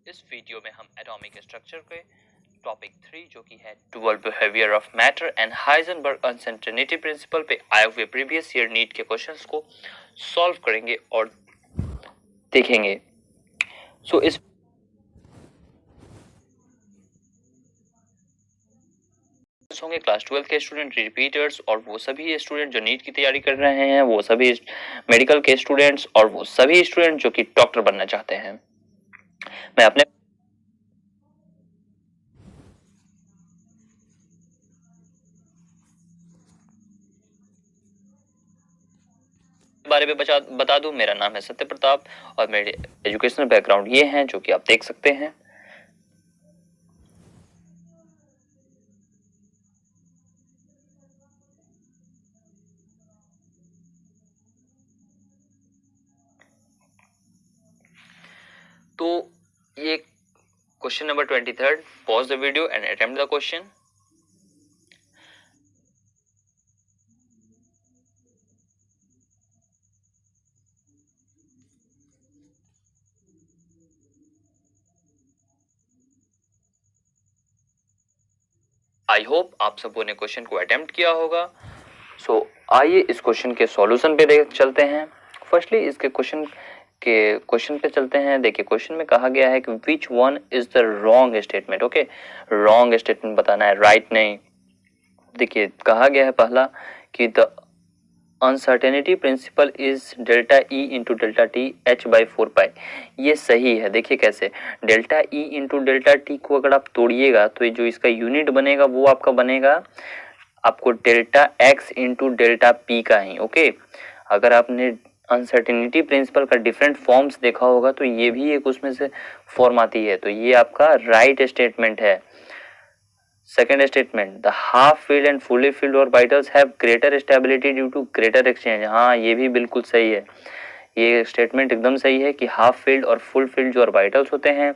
इस वीडियो में हम एटॉमिक स्ट्रक्चर के टॉपिक 3 जो कि है dual behaviour of matter and Heisenberg uncertainty principle पे आए हुए प्रीवियस ईयर नीट के क्वेश्चंस को सॉल्व करेंगे और देखेंगे। इस होंगे क्लास 12 के स्टूडेंट, रिपीटर्स और वो सभी स्टूडेंट जो नीट की तैयारी कर रहे हैं, वो सभी मेडिकल के स्टूडेंट्स और वो सभी स्टूडेंट जो कि डॉक्टर बनना चाहते हैं। मैं अपने बारे में बता दूं, मेरा नाम है सत्य प्रताप और मेरे एजुकेशनल बैकग्राउंड ये हैं जो कि आप देख सकते हैं। तो ये question number 23, pause the video and attempt the question. I hope आप सबों ने क्वेश्चन को अटेम्प्ट किया होगा। आइए इस क्वेश्चन के सॉल्यूशन पे देख चलते हैं। फर्स्टली इसके क्वेश्चन पे चलते हैं। देखिए क्वेश्चन में कहा गया है कि which one is the wrong statement. Okay, wrong statement बताना है, राइट नहीं। देखिए कहा गया है पहला कि the uncertainty principle is delta E into delta T H by 4 पाई। ये सही है। देखिए कैसे, delta E into delta T को अगर आप तोड़िएगा तो जो इसका यूनिट बनेगा वो आपका बनेगा आपको delta x into delta P का ही। ओके, अगर आपने अनसर्टेनिटी प्रिंसिपल का डिफरेंट फॉर्म्स देखा होगा तो ये भी एक उसमें से फॉर्म आती है, तो ये आपका राइट स्टेटमेंट है। Second statement, the half filled and fully filled orbitals have greater stability due to greater exchange. हाँ, ये भी बिल्कुल सही है। ये स्टेटमेंट एकदम सही है कि हाफ फील्ड और फुल फील्ड जो ऑर्बिटल्स होते हैं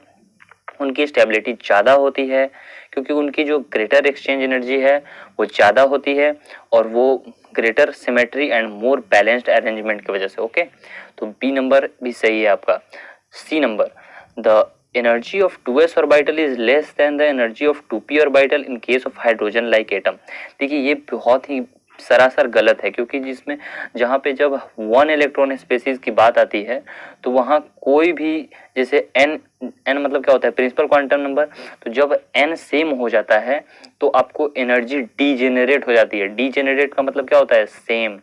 उनकी स्टेबिलिटी ज़्यादा होती है क्योंकि उनकी जो ग्रेटर एक्सचेंज एनर्जी है वो ज़्यादा होती है और वो greater symmetry and more balanced arrangement की वजह से। ओके, तो बी नंबर भी सही है आपका। सी number, the energy of 2s orbital is less than the energy of 2p orbital in case of hydrogen like atom। देखिए ये बहुत ही सरासर गलत है क्योंकि जिसमें जहाँ पे जब 1 इलेक्ट्रॉन स्पेसीज की बात आती है तो वहाँ कोई भी जैसे n मतलब क्या होता है, प्रिंसिपल क्वांटम नंबर। तो जब n सेम हो जाता है तो आपको एनर्जी डीजेनरेट हो जाती है। डीजेनरेट का मतलब क्या होता है, सेम।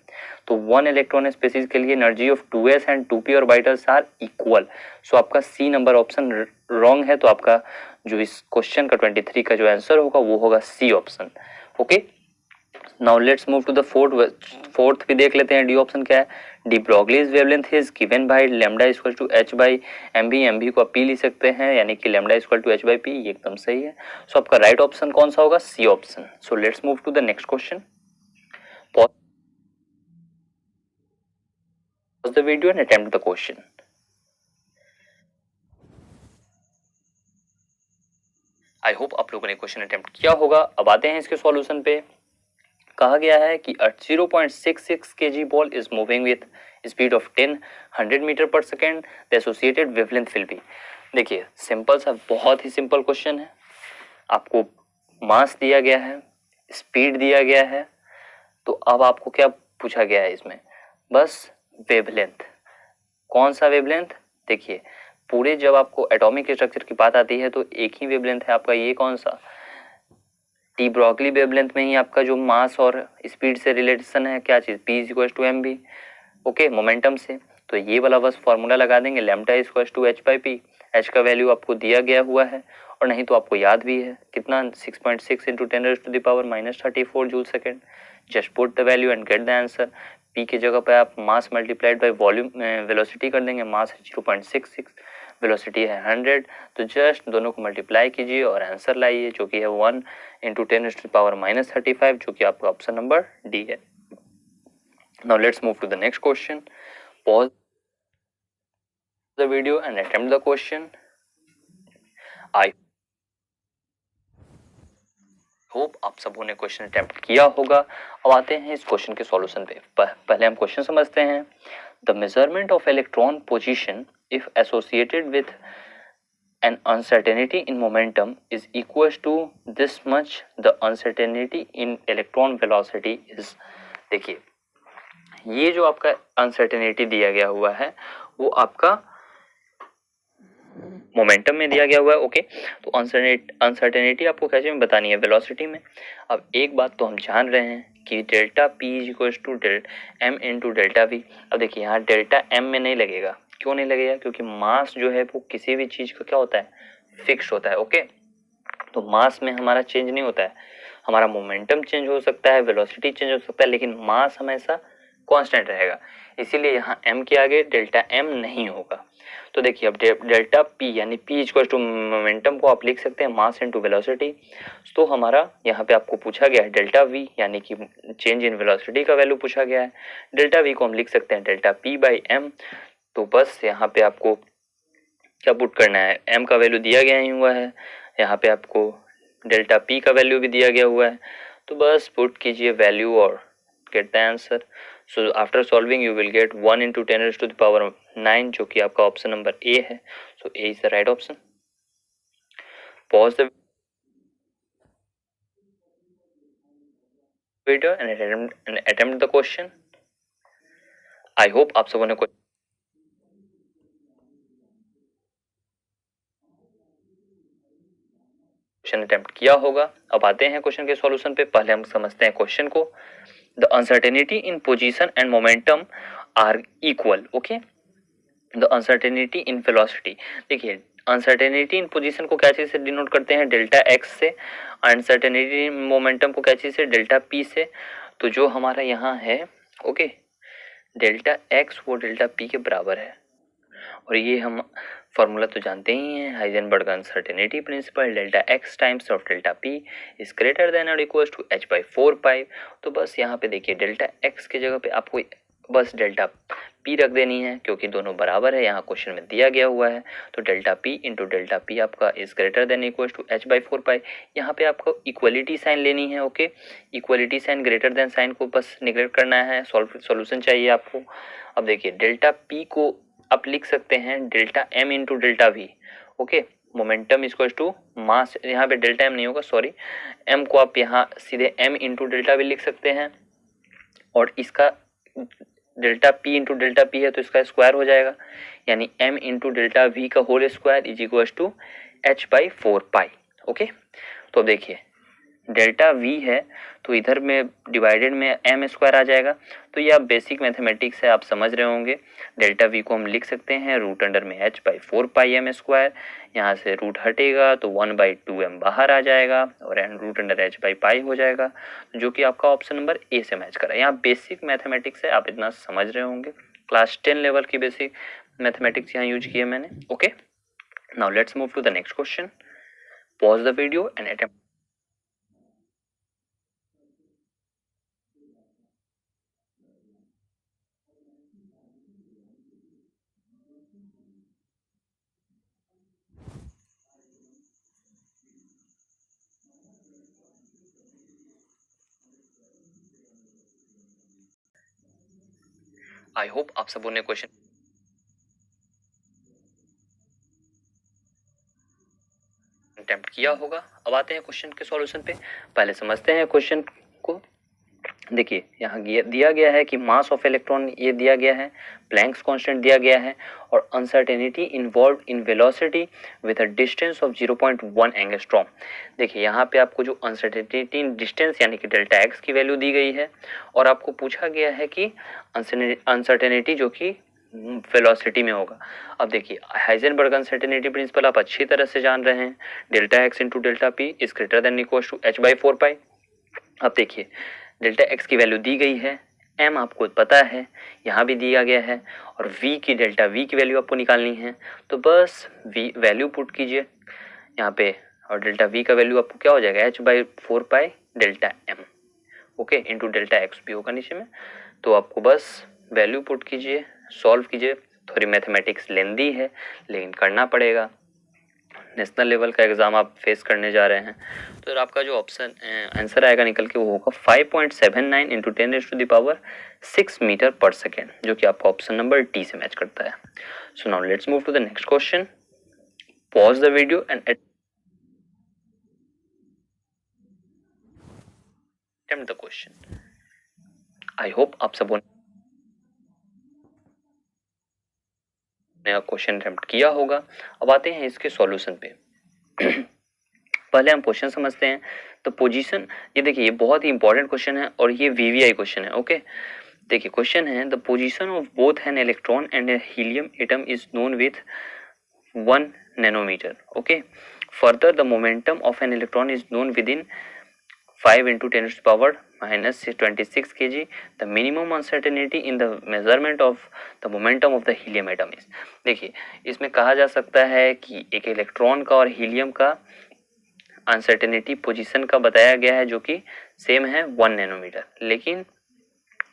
तो 1 इलेक्ट्रॉन स्पेसीज के लिए energy of 2s and 2p orbitals are equal. So आपका सी नंबर ऑप्शन रॉन्ग है। तो आपका जो इस क्वेश्चन का 23 का जो आंसर होगा वो होगा C option. Okay, now let's move to the fourth भी देख लेते हैं। डी ऑप्शन क्या है, de Broglie's wavelength is given by lambda equal to h by m v. M v को आप पी लिख सकते हैं यानी कि lambda equal to h by p. ये एकदम सही है। सो आपका राइट ऑप्शन कौन सा होगा, C option. So let's move to the next question. Pause the video and attempt the question. I hope आप लोगों ने क्वेश्चन अटेम्प्ट किया होगा। अब आते हैं इसके सॉल्यूशन पे। कहा गया है कि 0.66 kg ball is moving with speed of 100 metre per second, the associated wavelength will be. देखिए सिंपल सा, बहुत ही सिंपल क्वेश्चन है। आपको मास दिया गया है, स्पीड दिया गया है, तो अब आपको क्या पूछा गया है इसमें, बस वेवलेंथ। कौन सा वेवलेंथ, देखिए पूरे जब आपको एटॉमिक स्ट्रक्चर की बात आती है तो एक ही वेवलेंथ है आपका, ये कौन सा, डी ब्रॉगली वेवलेंथ में ही आपका जो मास और स्पीड से रिलेशन है, क्या चीज, p is equal to m v. Okay, momentum से। तो ये वाला बस फॉर्मूला लगा देंगे, lambda is equal to h by p. H का वैल्यू आपको दिया गया हुआ है और नहीं तो आपको याद भी है कितना, 6.6 into 10⁻⁻34 joule second. Just put the value and get the answer. P की जगह पे आप mass multiplied by volume velocity कर देंगे। मास है 0.66, वेलोसिटी है 100, तो जस्ट दोनों को मल्टीप्लाई कीजिए और आंसर लाइए जो कि है 1 इंटू 10⁻⁻35 जो कि आपका ऑप्शन नंबर डी है। Now let's move to the next question. Pause the video and attempt the question. I hope आप सबों ने क्वेश्चन अटेम्प्ट किया होगा। अब आते हैं इस क्वेश्चन के सॉल्यूशन पे। पहले हम क्वेश्चन समझते हैं। The measurement of electron position if associated with an uncertainty in momentum is equals to this much the uncertainty in electron velocity is। देखिए ये जो आपका अनसर्टेनिटी दिया गया हुआ है वो आपका मोमेंटम में दिया गया हुआ है। ओके, तो अनसर्टेनिटी आपको कैसे में बतानी है, वेलोसिटी में। अब एक बात तो हम जान रहे हैं कि delta p is equal to m into delta v. अब देखिए यहाँ डेल्टा एम में नहीं लगेगा, क्यों नहीं लगेगा, क्योंकि मास जो है वो किसी भी चीज का क्या होता है, फिक्स होता है। ओके, तो मास में हमारा चेंज नहीं होता है, हमारा मोमेंटम चेंज हो सकता है, वेलोसिटी चेंज हो सकता है, लेकिन मास हमेशा कांस्टेंट रहेगा। इसीलिए यहाँ m के आगे डेल्टा m नहीं होगा। तो देखिए अब डेल्टा p यानी p इक्वल टू मोमेंटम को आप लिख सकते हैं मास इनटू वेलोसिटी। तो हमारा यहाँ पे आपको पूछा गया है डेल्टा v यानी कि चेंज इन वेलोसिटी का वैल्यू पूछा गया है। डेल्टा v को हम लिख सकते हैं डेल्टा p बाई m। तो बस यहाँ पे आपको क्या पुट करना है, m का वैल्यू दिया गया ही हुआ है, यहाँ पे आपको डेल्टा p का वैल्यू भी दिया गया हुआ है। तो बस पुट कीजिए वैल्यू और get the answer. So after solving you will get 1 into 10⁻⁹ जो कि आपका ऑप्शन नंबर ए है। So A is the right option. Pause the video and attempt the question. I hope आप सबों ने क्वेश्चन अटेम्प्ट किया होगा। अब आते हैं क्वेश्चन के सॉल्यूशन पे। पहले हम समझते हैं क्वेश्चन को। The uncertainty in position and momentum are equal. Okay, the uncertainty in velocity. देखिए अनसर्टेनिटी इन पोजीशन को क्या चीज से डिनोट करते हैं, डेल्टा एक्स से। अनसर्टेनिटी इन मोमेंटम को क्या चीज से, डेल्टा पी से। तो जो हमारा यहाँ है ओके, डेल्टा एक्स वो डेल्टा पी के बराबर है, और ये हम फॉर्मूला तो जानते ही हैं, Heisenberg uncertainty principle, delta x times of delta p is greater then और इक्वल टू h बाई 4 पाई। तो बस यहाँ पे देखिए डेल्टा एक्स की जगह पे आपको बस डेल्टा पी रख देनी है, क्योंकि दोनों बराबर है, यहाँ क्वेश्चन में दिया गया हुआ है। तो delta p into delta p आपका is greater than equal to h by 4 pi. यहाँ पे आपको इक्वलिटी साइन लेनी है। Okay, equality sign greater than sign को बस निगलेक्ट करना है, सॉल्यूशन चाहिए आपको। अब देखिए डेल्टा पी को आप लिख सकते हैं delta m into delta v. Okay, momentum equal to mass, यहाँ पे डेल्टा एम नहीं होगा सॉरी, एम को आप यहाँ सीधे एम इंटू डेल्टा वी लिख सकते हैं, और इसका delta p into delta p है तो इसका स्क्वायर हो जाएगा, यानी एम इंटू डेल्टा वी का whole square is equal to h by 4 pi. Okay, तो देखिए डेल्टा वी है तो इधर में डिवाइडेड में एम स्क्वायर आ जाएगा। तो ये आप बेसिक मैथमेटिक्स है, आप समझ रहे होंगे। डेल्टा वी को हम लिख सकते हैं रूट अंडर में h by 4 pi m square, यहाँ से रूट हटेगा तो 1/2m बाहर आ जाएगा, और root under h by pi हो जाएगा, जो कि आपका ऑप्शन नंबर ए से मैच करा। यहाँ बेसिक मैथमेटिक्स है, आप इतना समझ रहे होंगे, क्लास 10 लेवल की बेसिक मैथमेटिक्स यहाँ यूज किए मैंने। Okay, now let's move to the next question. Pause the video and attempt. I hope आप सबों ने क्वेश्चन अटेम्प्ट किया होगा। अब आते हैं क्वेश्चन के सॉल्यूशन पे। पहले समझते हैं क्वेश्चन को। देखिए यहाँ दिया गया है कि मास ऑफ इलेक्ट्रॉन ये दिया गया है, प्लैंक्स कांस्टेंट दिया गया है, और uncertainty involve in velocity with a distance of 0.1 angstrom. देखिए यहाँ पे आपको जो अनसर्टेनिटी इन डिस्टेंस यानी कि डेल्टा एक्स की वैल्यू दी गई है, और आपको पूछा गया है कि अनसर्टेनिटी जो कि वेलोसिटी में होगा। अब देखिए हाइजेनबर्ग अनसर्टेनिटी प्रिंसिपल आप अच्छी तरह से जान रहे हैं, delta x into delta p is greater than equal to h by 4 pi. अब देखिए डेल्टा एक्स की वैल्यू दी गई है, एम आपको पता है, यहाँ भी दिया गया है, और वी की डेल्टा वी की वैल्यू आपको निकालनी है। तो बस वी वैल्यू पुट कीजिए यहाँ पे, और डेल्टा वी का वैल्यू आपको क्या हो जाएगा, h by 4 pi delta m. Okay, into delta x भी होगा नीचे में। तो आपको बस वैल्यू पुट कीजिए, सॉल्व कीजिए। थोड़ी मैथमेटिक्स लेंदी है लेकिन करना पड़ेगा, नेशनल लेवल का एग्जाम आप फेस करने जा रहे हैं। तो आपका जो ऑप्शन आंसर आएगा निकल के वो होगा 5.79 इंटू 10⁻⁶ मीटर पर सेकेंड, जो कि आपका ऑप्शन नंबर डी से मैच करता है। So now let's move to the next question. pause the video and attempt the question. I hope आप सबों ने क्वेश्चन अटेम्प्ट किया होगा। अब आते हैं इसके सॉल्यूशन पे। पहले हम क्वेश्चन समझते हैं। तो पोजीशन, ये देखिए ये बहुत ही इंपॉर्टेंट क्वेश्चन है और ये वीवीआई क्वेश्चन है। ओके, देखिए क्वेश्चन है the position of both an electron and A helium atom is known with 1 nanometer. Okay, further the momentum of an electron is known within 5 into 10 to the power minus 26 kg. The minimum uncertainty in the measurement of the momentum of the helium atom is. देखिए इसमें कहा जा सकता है कि एक electron का और हीलियम का अनसर्टेनिटी पोजीशन का बताया गया है जो कि सेम है 1 नैनोमीटर, लेकिन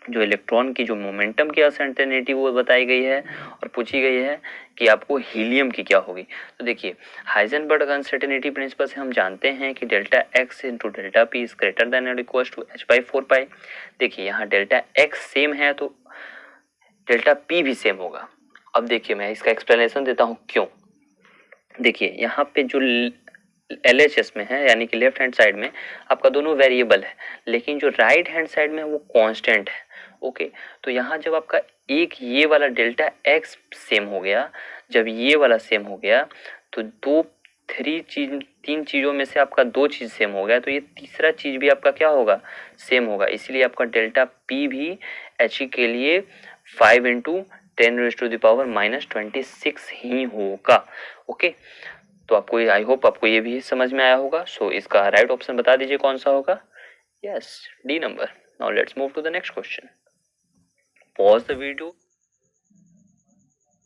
जो इलेक्ट्रॉन की जो मोमेंटम की अनसर्टेनिटी वो बताई गई है और पूछी गई है कि आपको हीलियम की क्या होगी। तो देखिए हाइजेनबर्ग अनसर्टेनिटी प्रिंसिपल से हम जानते हैं कि delta x into delta p is greater then और इक्वल टू एच बाई 4 पाई। देखिए यहाँ डेल्टा एक्स सेम है तो डेल्टा पी भी सेम होगा। अब देखिए मैं इसका एक्सप्लेनेशन देता हूँ क्यों। देखिए यहाँ पे जो LHS में है यानी कि लेफ्ट हैंड साइड में आपका दोनों वेरिएबल है, लेकिन जो राइट हैंड साइड में वो कांस्टेंट है। ओके, तो यहाँ जब आपका एक ये वाला डेल्टा एक्स सेम हो गया, जब ये वाला सेम हो गया तो तीन चीज़ों में से आपका 2 चीज़ सेम हो गया, तो ये तीसरा चीज़ भी आपका क्या होगा, सेम होगा। इसलिए आपका डेल्टा पी भी He के लिए 5 इंटू 10⁻⁻26 ही होगा। ओके, तो आपको आई होप आपको ये भी समझ में आया होगा। सो इसका राइट ऑप्शन बता दीजिए कौन सा होगा। Yes, D number. Now let's move to the next question. Pause the video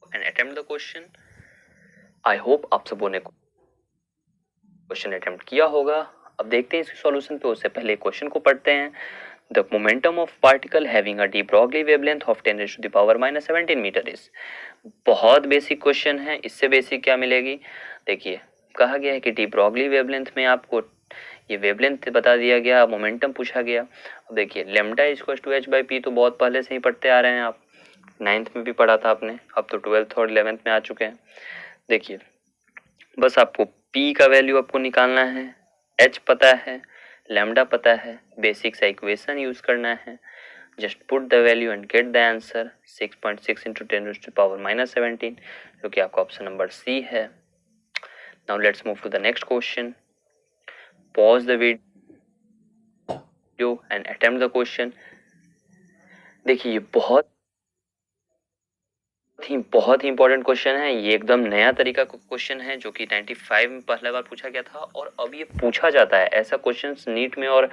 and attempt the question. I hope आप सबों ने क्वेश्चन अटेम्प्ट किया होगा। अब देखते हैं इसके सॉल्यूशन पे, उससे पहले क्वेश्चन को पढ़ते हैं। The momentum of particle having a de Broglie wavelength of 10⁻⁻17 metre is. बहुत बेसिक क्वेश्चन है, इससे बेसिक क्या मिलेगी। देखिए कहा गया है कि डी ब्रॉगली वेवलेंथ में आपको ये वेवलेंथ बता दिया गया, मोमेंटम पूछा गया। अब देखिए lambda equal to h by p तो बहुत पहले से ही पढ़ते आ रहे हैं आप, 9th में भी पढ़ा था आपने, अब तो 12th और 11th में आ चुके हैं। देखिए बस आपको पी का वैल्यू आपको निकालना है, एच पता है, लेमडा पता है, बेसिक सा इक्वेशन यूज करना है। Just put the value and get the answer 6.6 into 10⁻⁻17 जो कि आपका ऑप्शन नंबर सी है। Now let's move to the next question. Pause the video and attempt the question. देखिए ये बहुत ही इंपॉर्टेंट क्वेश्चन है। ये एकदम नया तरीका का क्वेश्चन है जो कि 95 में पहला बार पूछा गया था और अब ये पूछा जाता है। ऐसा क्वेश्चंस नीट में और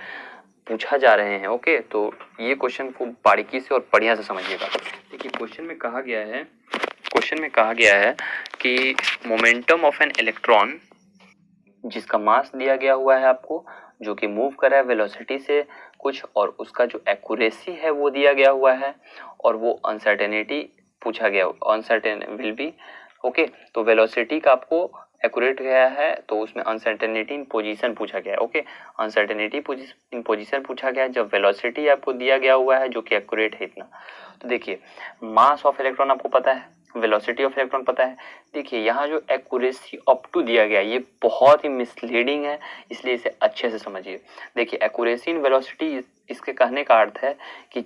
पूछा जा रहे हैं। ओके, तो ये क्वेश्चन को बारीकी से और बढ़िया से समझिएगा। देखिए क्वेश्चन में कहा गया है कि मोमेंटम ऑफ एन इलेक्ट्रॉन जिसका मास दिया गया हुआ है आपको, जो कि मूव कर रहा है वेलोसिटी से कुछ, और उसका जो एक्यूरेसी है वो दिया गया हुआ है, और वो अनसर्टेनिटी पूछा गया, अनसर्टेन विल बी। ओके, तो वेलोसिटी का आपको एक्यूरेट गया है तो उसमें अनसर्टेनिटी इन पोजीशन पूछा गया है। ओके, अनसर्टेनिटी इन पोजीशन पूछा गया है जब वेलोसिटी आपको दिया गया हुआ है जो कि एक्यूरेट है इतना। तो देखिए मास ऑफ इलेक्ट्रॉन आपको पता है, वेलोसिटी ऑफ इलेक्ट्रॉन पता है। देखिए यहाँ जो एक्यूरेसी अप टू दिया गया ये बहुत ही मिसलीडिंग है, इसलिए इसे अच्छे से समझिए। देखिए एक्यूरेसी इन वेलोसिटी, इसके कहने का अर्थ है कि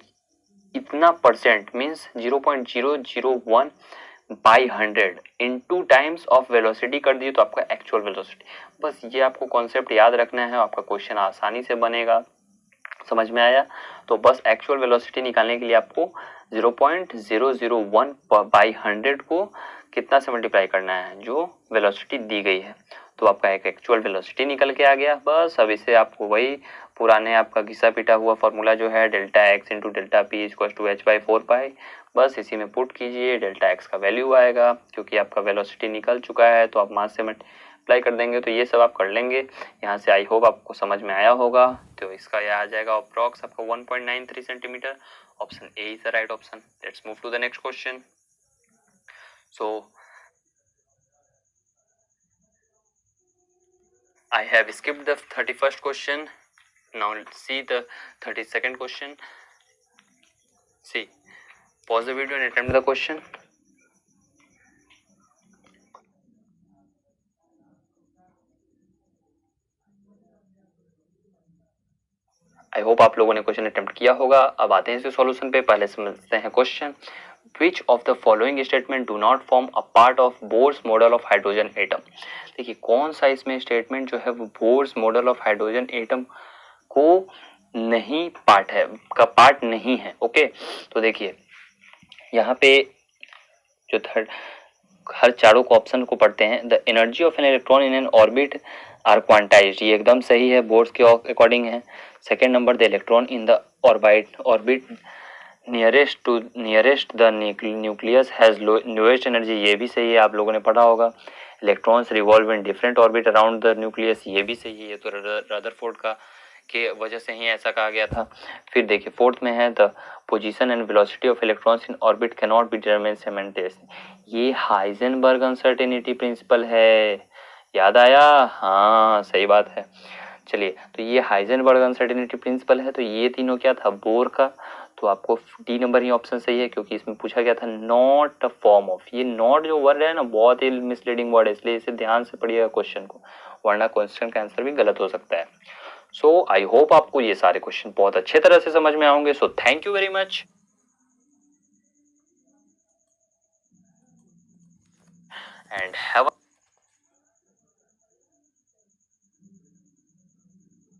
इतना percent means 0.001 by 100 into times of velocity कर दिए तो आपका एक्चुअल वेलोसिटी। बस ये आपको कॉन्सेप्ट याद रखना है, आपका क्वेश्चन आसानी से बनेगा। समझ में आया? तो बस एक्चुअल वेलोसिटी निकालने के लिए आपको 0.001 बाई 100 को कितना से मल्टीप्लाई करना है, जो वेलोसिटी दी गई है, तो आपका एक एक्चुअल वेलोसिटी निकल के आ गया। बस अब इसे आपको वही पुराने आपका घिसा पिटा हुआ फॉर्मूला जो है delta x into delta p equal to h by 4 pi, बस इसी में पुट कीजिए। डेल्टा एक्स का वैल्यू आएगा, क्योंकि आपका वेलोसिटी निकल चुका है तो आप मास से अप्लाई कर देंगे। तो ये सब आप कर लेंगे यहाँ से। आई होप आपको समझ में आया होगा। तो इसका यह आ जाएगा अप्रॉक्स आपका 1.93 centimetre. Option A is the right option. Let's move to the next question. So I have skipped the 31st question. Now let's see the 32nd question. See, pause the video and attempt the question. I hope आप लोगों ने question attempt किया होगा। अब आते हैं इसके solution पे। पहले समझते हैं question. Which of the following statement do not form a part of Bohr's model of hydrogen atom. देखिए कौन सा इसमें स्टेटमेंट जो है वो Bohr's model of hydrogen atom को नहीं पार्ट नहीं है। ओके, तो देखिए यहाँ पे जो थर्ड हर चारों को ऑप्शन को पढ़ते हैं। The energy of an electron in an orbit are quantised, ये एकदम सही है, बोर्ड्स के अकॉर्डिंग है। Second number, the electron in the orbit nearest the nucleus has lowest energy, ये भी सही है, आप लोगों ने पढ़ा होगा। Electrons revolve in different orbit around the nucleus, ये भी सही है, ये तो रदरफोर्ड का के वजह से ही ऐसा कहा गया था। फिर देखिए फोर्थ में है the position and velocity of electrons in orbit can not be determine simultaneously, ये हाइजेनबर्ग अनसर्टेनिटी प्रिंसिपल है। याद आया? हाँ सही बात है। चलिए तो ये हाइजेनबर्ग अनसर्टेनिटी प्रिंसिपल है, तो ये तीनों क्या था, बोर का। तो आपको डी नंबर ही ऑप्शन सही है, क्योंकि इसमें पूछा गया था नॉट अ फॉर्म ऑफ। ये नॉट जो वर्ड है ना बहुत ही मिसलीडिंग वर्ड है, इसलिए इसे ध्यान से पढ़िएगा क्वेश्चन को, वरना क्वेश्चन का आंसर भी गलत हो सकता है। सो आई होप आपको ये सारे क्वेश्चन बहुत अच्छे तरह से समझ में आएंगे। So thank you very much and have